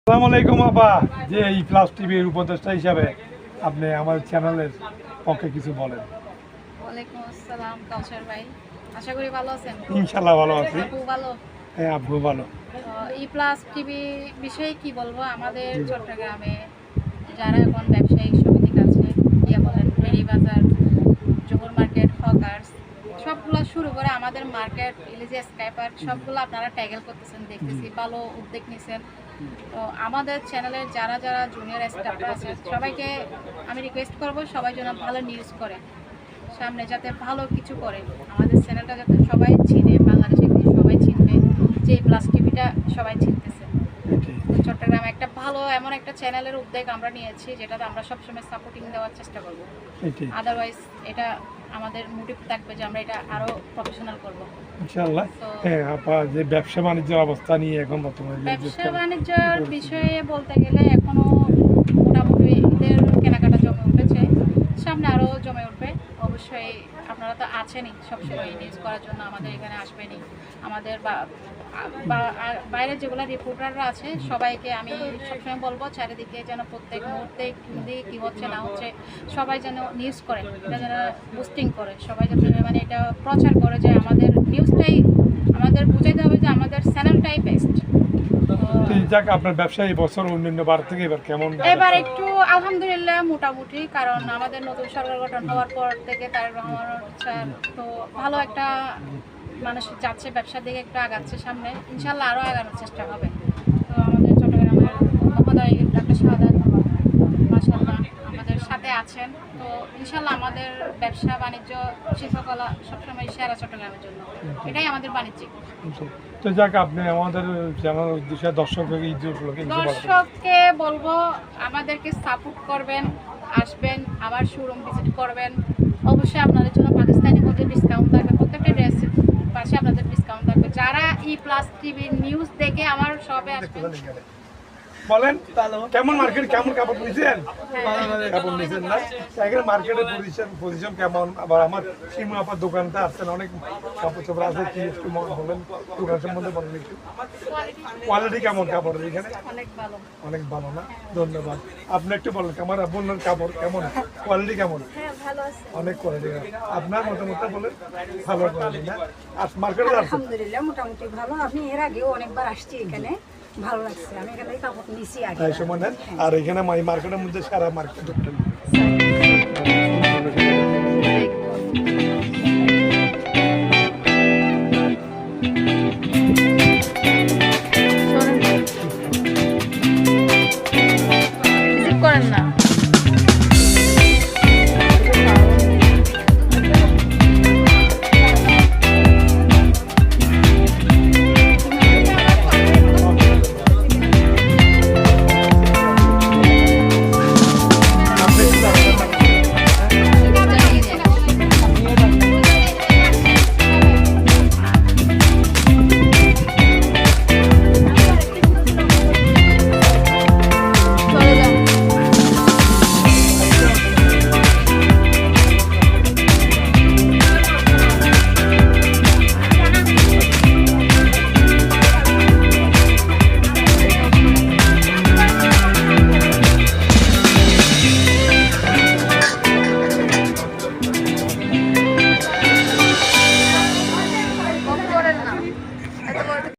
আসসালামু আলাইকুম আপা, যে এই প্লাস টিভির উপদেষ্টা হিসাবে আপনি আমার চ্যানেলের পক্ষে কিছু বলেন। ওয়ালাইকুম আসসালাম কাউসার ভাই, আশা করি ভালো আছেন। ইনশাল্লাহ ভালো আছি। আপু ভালো? হ্যাঁ আপু ভালো। ই প্লাস টিভি বিষয়ে কি বলবো, আমাদের চট্টগ্রামে যারা এখন ব্যবসায়িক সমিতি আছে, বলেন বেরি বাজার, জোহর মার্কেট, হকার্স, সবগুলো শুরু করে আমাদের মার্কেট, ইলিজিয়া স্কাই পার্ক, সবগুলো আপনারা ট্যাগেল করতেছেন, দেখতেছি ভালো উদ্যোগ নিছেন। তো আমাদের চ্যানেলের যারা যারা জুনিয়র স্টাফ আছে সবাইকে আমি রিকোয়েস্ট করব, সবাই যেন ভালো নিউজ করে, সামনে যাতে ভালো কিছু করে, আমাদের চ্যানেলটা যাতে সবাই চিনে, বাংলাদেশে সবাই চিনবে যে প্লাস টিভিটা সবাই চিনতেছে। চট্টগ্রামে একটা ভালো এমন একটা চ্যানেলের উদ্যোগ আমরা নিয়েছি, যেটাতে আমরা সবসময় সাপোর্টিং দেওয়ার চেষ্টা করব। আদারওয়াইজ এটা আমাদের মোটিভ থাকবে যে আমরা এটা আরো প্রফেশনাল করব ইনশাআল্লাহ। হ্যাঁ আপা, যে ব্যবসা বাণিজ্যের অবস্থা নিয়ে এখন বর্তমানে ব্যবসা বাণিজ্যের বিষয়ে বলতে গেলে এখনো মোটামুটি ঈদের কেনাকাটা জমে উঠেছে, সামনে আরো জমে উঠবে অবশ্যই। আপনারা তো আছেনই সবসময় নিউজ করার জন্য, আমাদের এখানে আসবেনই। আমাদের বাইরে যেগুলো রিপোর্টাররা আছে সবাইকে আমি সবসময় বলবো, চারিদিকে যেন প্রত্যেক মুহূর্তে কী হচ্ছে না হচ্ছে সবাই যেন নিউজ করে, এটা যেন বুস্টিং করে, সবাই যেন মানে এটা প্রচার করে যে আমাদের নিউজটাই আমাদের বুঝাইতে হবে যে আমাদের চ্যানেলটাই বেস্ট। যাক, আপনার ব্যবসা এই বছর অন্যান্য বার থেকে এবার কেমন? এবার একটু আলহামদুলিল্লাহ মোটামুটি, কারণ আমাদের নতুন সরকার গঠন হওয়ার পর থেকে তারেক রহমান স্যার তো ভালো একটা মানুষ যাচ্ছে, ব্যবসার দিকে একটু আগাচ্ছে সামনে, ইনশাল্লাহ আরও আগানোর চেষ্টা হবে। তো আমাদের চট্টগ্রামের মহোদয় ডাক্তার শাহাদাত মাশাআল্লাহ আমাদের সাথে আছেন, তো ইনশাল্লাহ আমাদের ব্যবসা বাণিজ্য শিল্পকলা সবসময় সেরা চট্টগ্রামের জন্য, এটাই আমাদের বাণিজ্যিক। তো যাক, আপনি আমাদের চ্যানেল উদ্দেশ্যে দর্শককে বলবো আমাদেরকে সাপোর্ট করবেন, আসবেন, আবার শোরুম ভিজিট করবেন। অবশ্যই আপনাদের জন্য পাকিস্তানি মধ্যে ডিসকাউন্ট থাকবে, প্রত্যেকটা ড্রেসের পাশে আপনাদের ডিসকাউন্ট থাকবে। যারা ই প্লাস টিভি নিউজ দেখে আমার শপে আসবেন। বলেন কেমন মার্কেট, কেমন কাপড় নিয়েছেন? কাপড় নিয়েছেন না, এখানে মার্কেটের পজিশন কেমন? আবার আমার শিমু আপার দোকানটা আসছেন, অনেক কাপড় চোপড় আছে, কি একটু বলেন দোকান সম্বন্ধে বলেন একটু। কোয়ালিটি কেমন কাপড়ের এখানে? অনেক ভালো না? ধন্যবাদ। আপনি একটু বলেন আমার বললেন কাপড় কেমন, কোয়ালিটি কেমন? অনেক কোয়ালিটি। আপনার মতামতটা বলেন। ভালো কোয়ালিটি না? আর মার্কেটে আলহামদুলিল্লাহ মোটামুটি ভালো। আমি এর আগেও অনেকবার আসছি, এখানে ভালো লাগছে, আমি এখানে কাপড় নিছি আগে। আর এখানে মার্কেটের মধ্যে সারা মার্কেট করেন না।